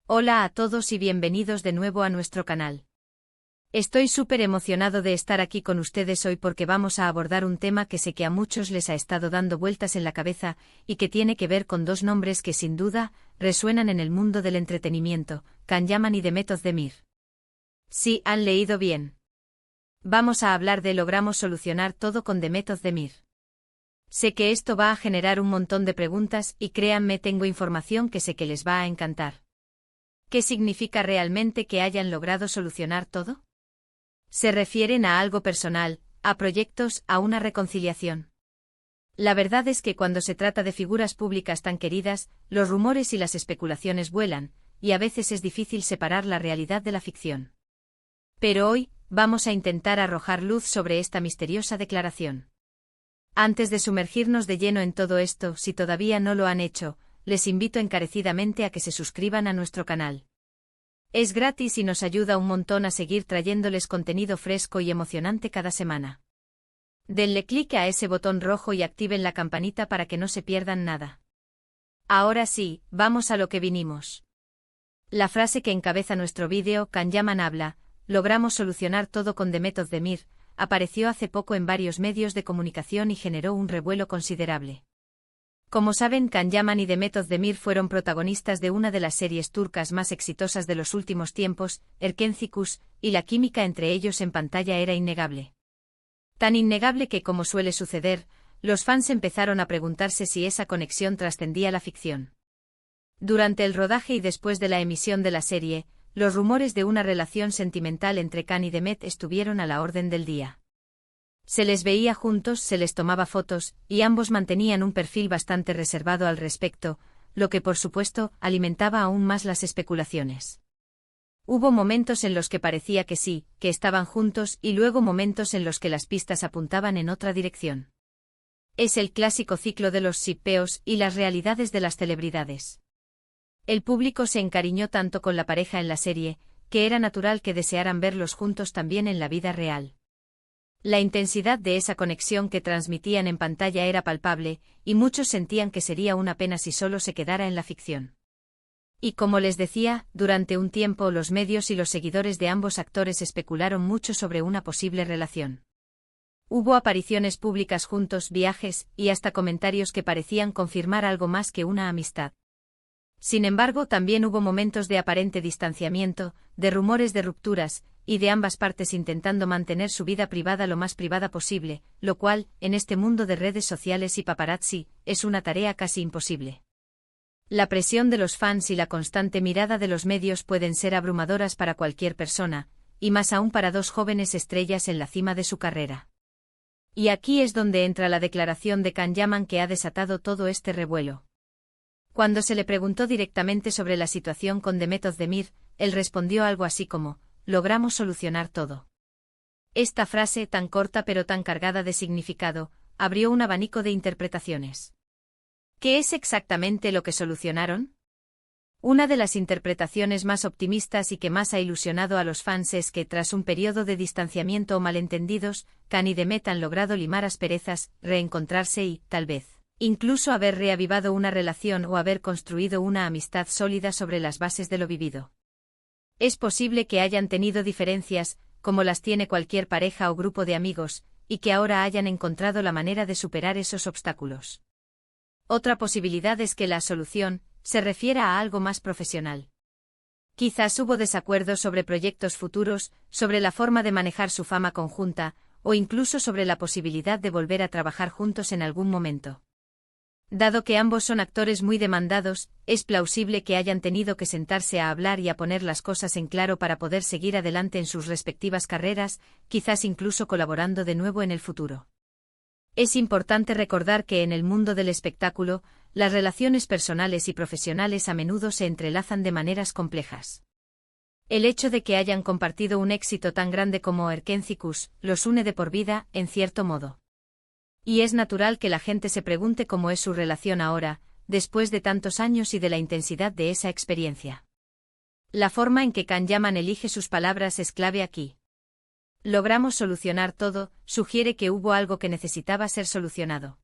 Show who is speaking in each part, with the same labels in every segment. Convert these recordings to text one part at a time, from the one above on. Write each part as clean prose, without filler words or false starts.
Speaker 1: Hola a todos y bienvenidos de nuevo a nuestro canal. Estoy súper emocionado de estar aquí con ustedes hoy porque vamos a abordar un tema que sé que a muchos les ha estado dando vueltas en la cabeza y que tiene que ver con dos nombres que sin duda resuenan en el mundo del entretenimiento, Can Yaman y Demet Özdemir. Sí, han leído bien. Vamos a hablar de Logramos solucionar todo con Demet Özdemir. Sé que esto va a generar un montón de preguntas y créanme, tengo información que sé que les va a encantar. ¿Qué significa realmente que hayan logrado solucionar todo? ¿Se refieren a algo personal, a proyectos, a una reconciliación? La verdad es que cuando se trata de figuras públicas tan queridas, los rumores y las especulaciones vuelan, y a veces es difícil separar la realidad de la ficción. Pero hoy, vamos a intentar arrojar luz sobre esta misteriosa declaración. Antes de sumergirnos de lleno en todo esto, si todavía no lo han hecho, les invito encarecidamente a que se suscriban a nuestro canal. Es gratis y nos ayuda un montón a seguir trayéndoles contenido fresco y emocionante cada semana. Denle clic a ese botón rojo y activen la campanita para que no se pierdan nada. Ahora sí, vamos a lo que vinimos. La frase que encabeza nuestro vídeo, Can Yaman habla, logramos solucionar todo con Demet Özdemir, apareció hace poco en varios medios de comunicación y generó un revuelo considerable. Como saben, Can Yaman y Demet Özdemir fueron protagonistas de una de las series turcas más exitosas de los últimos tiempos, Erkencikus, y la química entre ellos en pantalla era innegable. Tan innegable que, como suele suceder, los fans empezaron a preguntarse si esa conexión trascendía la ficción. Durante el rodaje y después de la emisión de la serie, los rumores de una relación sentimental entre Can y Demet estuvieron a la orden del día. Se les veía juntos, se les tomaba fotos, y ambos mantenían un perfil bastante reservado al respecto, lo que por supuesto alimentaba aún más las especulaciones. Hubo momentos en los que parecía que sí, que estaban juntos, y luego momentos en los que las pistas apuntaban en otra dirección. Es el clásico ciclo de los shippeos y las realidades de las celebridades. El público se encariñó tanto con la pareja en la serie, que era natural que desearan verlos juntos también en la vida real. La intensidad de esa conexión que transmitían en pantalla era palpable, y muchos sentían que sería una pena si solo se quedara en la ficción. Y como les decía, durante un tiempo los medios y los seguidores de ambos actores especularon mucho sobre una posible relación. Hubo apariciones públicas juntos, viajes, y hasta comentarios que parecían confirmar algo más que una amistad. Sin embargo, también hubo momentos de aparente distanciamiento, de rumores de rupturas, y de ambas partes intentando mantener su vida privada lo más privada posible, lo cual, en este mundo de redes sociales y paparazzi, es una tarea casi imposible. La presión de los fans y la constante mirada de los medios pueden ser abrumadoras para cualquier persona, y más aún para dos jóvenes estrellas en la cima de su carrera. Y aquí es donde entra la declaración de Can Yaman que ha desatado todo este revuelo. Cuando se le preguntó directamente sobre la situación con Demet Özdemir, él respondió algo así como, logramos solucionar todo. Esta frase, tan corta pero tan cargada de significado, abrió un abanico de interpretaciones. ¿Qué es exactamente lo que solucionaron? Una de las interpretaciones más optimistas y que más ha ilusionado a los fans es que tras un periodo de distanciamiento o malentendidos, Can y Demet han logrado limar asperezas, reencontrarse y, tal vez, incluso haber reavivado una relación o haber construido una amistad sólida sobre las bases de lo vivido. Es posible que hayan tenido diferencias, como las tiene cualquier pareja o grupo de amigos, y que ahora hayan encontrado la manera de superar esos obstáculos. Otra posibilidad es que la solución se refiera a algo más profesional. Quizás hubo desacuerdos sobre proyectos futuros, sobre la forma de manejar su fama conjunta, o incluso sobre la posibilidad de volver a trabajar juntos en algún momento. Dado que ambos son actores muy demandados, es plausible que hayan tenido que sentarse a hablar y a poner las cosas en claro para poder seguir adelante en sus respectivas carreras, quizás incluso colaborando de nuevo en el futuro. Es importante recordar que en el mundo del espectáculo, las relaciones personales y profesionales a menudo se entrelazan de maneras complejas. El hecho de que hayan compartido un éxito tan grande como Erkencikus los une de por vida, en cierto modo. Y es natural que la gente se pregunte cómo es su relación ahora, después de tantos años y de la intensidad de esa experiencia. La forma en que Can Yaman elige sus palabras es clave aquí. Logramos solucionar todo, sugiere que hubo algo que necesitaba ser solucionado.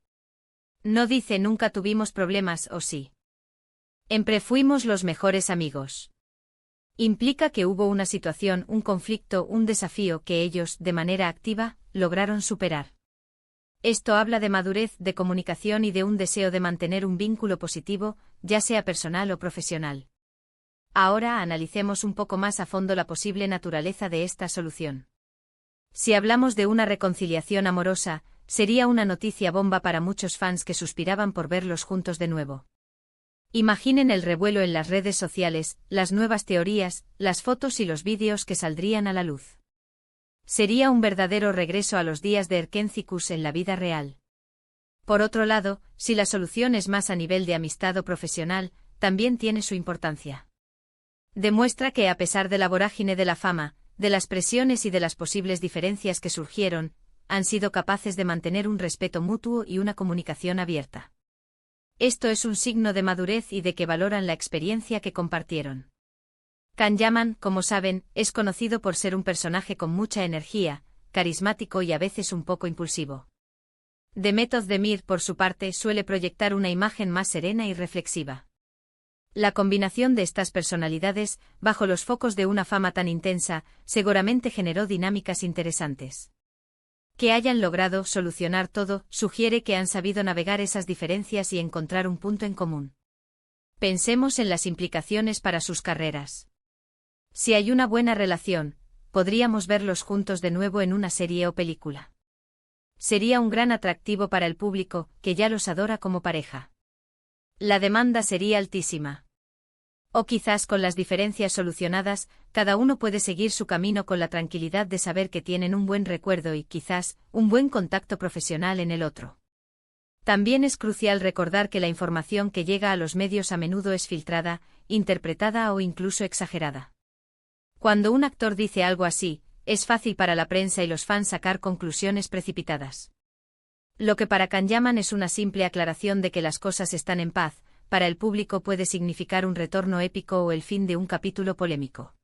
Speaker 1: No dice nunca tuvimos problemas o sí. Siempre fuimos los mejores amigos. Implica que hubo una situación, un conflicto, un desafío que ellos, de manera activa, lograron superar. Esto habla de madurez, de comunicación y de un deseo de mantener un vínculo positivo, ya sea personal o profesional. Ahora analicemos un poco más a fondo la posible naturaleza de esta solución. Si hablamos de una reconciliación amorosa, sería una noticia bomba para muchos fans que suspiraban por verlos juntos de nuevo. Imaginen el revuelo en las redes sociales, las nuevas teorías, las fotos y los vídeos que saldrían a la luz. Sería un verdadero regreso a los días de Erkenzicus en la vida real. Por otro lado, si la solución es más a nivel de amistad o profesional, también tiene su importancia. Demuestra que a pesar de la vorágine de la fama, de las presiones y de las posibles diferencias que surgieron, han sido capaces de mantener un respeto mutuo y una comunicación abierta. Esto es un signo de madurez y de que valoran la experiencia que compartieron. Can Yaman, como saben, es conocido por ser un personaje con mucha energía, carismático y a veces un poco impulsivo. Demet Özdemir, por su parte, suele proyectar una imagen más serena y reflexiva. La combinación de estas personalidades, bajo los focos de una fama tan intensa, seguramente generó dinámicas interesantes. Que hayan logrado solucionar todo sugiere que han sabido navegar esas diferencias y encontrar un punto en común. Pensemos en las implicaciones para sus carreras. Si hay una buena relación, podríamos verlos juntos de nuevo en una serie o película. Sería un gran atractivo para el público, que ya los adora como pareja. La demanda sería altísima. O quizás con las diferencias solucionadas, cada uno puede seguir su camino con la tranquilidad de saber que tienen un buen recuerdo y quizás un buen contacto profesional en el otro. También es crucial recordar que la información que llega a los medios a menudo es filtrada, interpretada o incluso exagerada. Cuando un actor dice algo así, es fácil para la prensa y los fans sacar conclusiones precipitadas. Lo que para Can Yaman es una simple aclaración de que las cosas están en paz, para el público puede significar un retorno épico o el fin de un capítulo polémico.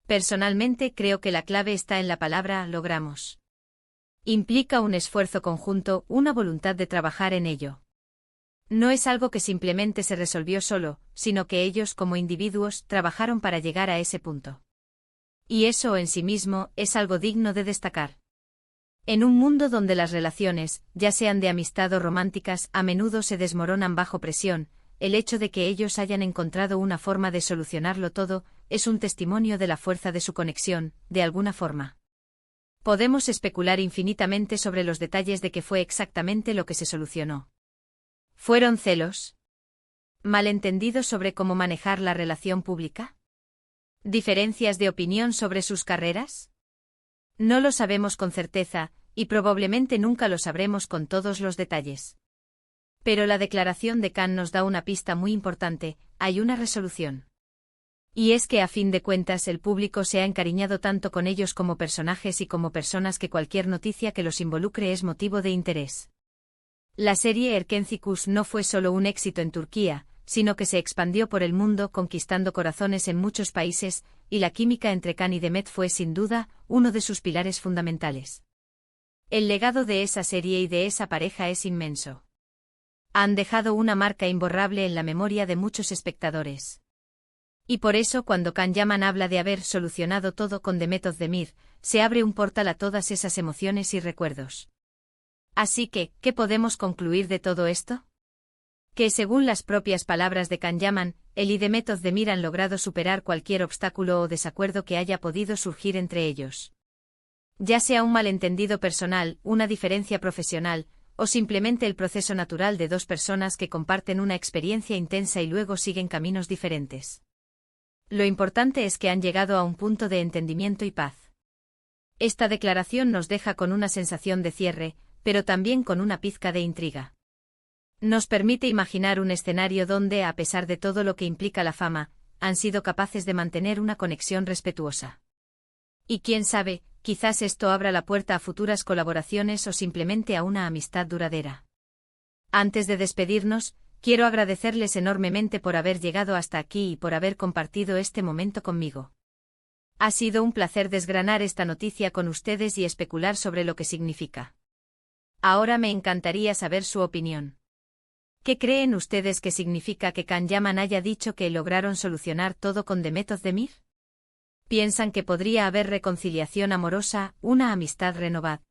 Speaker 1: Personalmente creo que la clave está en la palabra logramos. Implica un esfuerzo conjunto, una voluntad de trabajar en ello. No es algo que simplemente se resolvió solo, sino que ellos como individuos trabajaron para llegar a ese punto. Y eso en sí mismo es algo digno de destacar. En un mundo donde las relaciones, ya sean de amistad o románticas, a menudo se desmoronan bajo presión, el hecho de que ellos hayan encontrado una forma de solucionarlo todo, es un testimonio de la fuerza de su conexión, de alguna forma. Podemos especular infinitamente sobre los detalles de qué fue exactamente lo que se solucionó. ¿Fueron celos? ¿Malentendidos sobre cómo manejar la relación pública? ¿Diferencias de opinión sobre sus carreras? No lo sabemos con certeza, y probablemente nunca lo sabremos con todos los detalles. Pero la declaración de Can nos da una pista muy importante: hay una resolución. Y es que a fin de cuentas el público se ha encariñado tanto con ellos como personajes y como personas que cualquier noticia que los involucre es motivo de interés. La serie Erkenzicus no fue solo un éxito en Turquía, sino que se expandió por el mundo conquistando corazones en muchos países, y la química entre Can y Demet fue sin duda uno de sus pilares fundamentales. El legado de esa serie y de esa pareja es inmenso. Han dejado una marca imborrable en la memoria de muchos espectadores. Y por eso cuando Can Yaman habla de haber solucionado todo con Demet Özdemir, se abre un portal a todas esas emociones y recuerdos. Así que, ¿qué podemos concluir de todo esto? Que según las propias palabras de Can Yaman, él y Demet Özdemir han logrado superar cualquier obstáculo o desacuerdo que haya podido surgir entre ellos. Ya sea un malentendido personal, una diferencia profesional, o simplemente el proceso natural de dos personas que comparten una experiencia intensa y luego siguen caminos diferentes. Lo importante es que han llegado a un punto de entendimiento y paz. Esta declaración nos deja con una sensación de cierre, pero también con una pizca de intriga. Nos permite imaginar un escenario donde, a pesar de todo lo que implica la fama, han sido capaces de mantener una conexión respetuosa. Y quién sabe, quizás esto abra la puerta a futuras colaboraciones o simplemente a una amistad duradera. Antes de despedirnos, quiero agradecerles enormemente por haber llegado hasta aquí y por haber compartido este momento conmigo. Ha sido un placer desgranar esta noticia con ustedes y especular sobre lo que significa. Ahora me encantaría saber su opinión. ¿Qué creen ustedes que significa que Can Yaman haya dicho que lograron solucionar todo con Demet Özdemir? Piensan que podría haber reconciliación amorosa, una amistad renovada.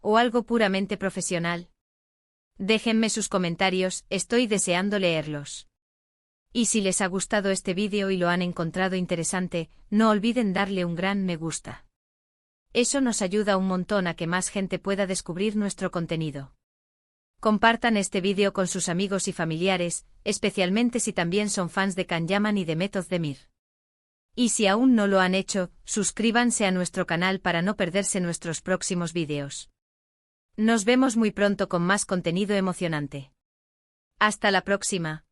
Speaker 1: O algo puramente profesional. Déjenme sus comentarios, estoy deseando leerlos. Y si les ha gustado este vídeo y lo han encontrado interesante, no olviden darle un gran me gusta. Eso nos ayuda un montón a que más gente pueda descubrir nuestro contenido. Compartan este vídeo con sus amigos y familiares, especialmente si también son fans de Can Yaman y de Method Demir. Y si aún no lo han hecho, suscríbanse a nuestro canal para no perderse nuestros próximos vídeos. Nos vemos muy pronto con más contenido emocionante. Hasta la próxima.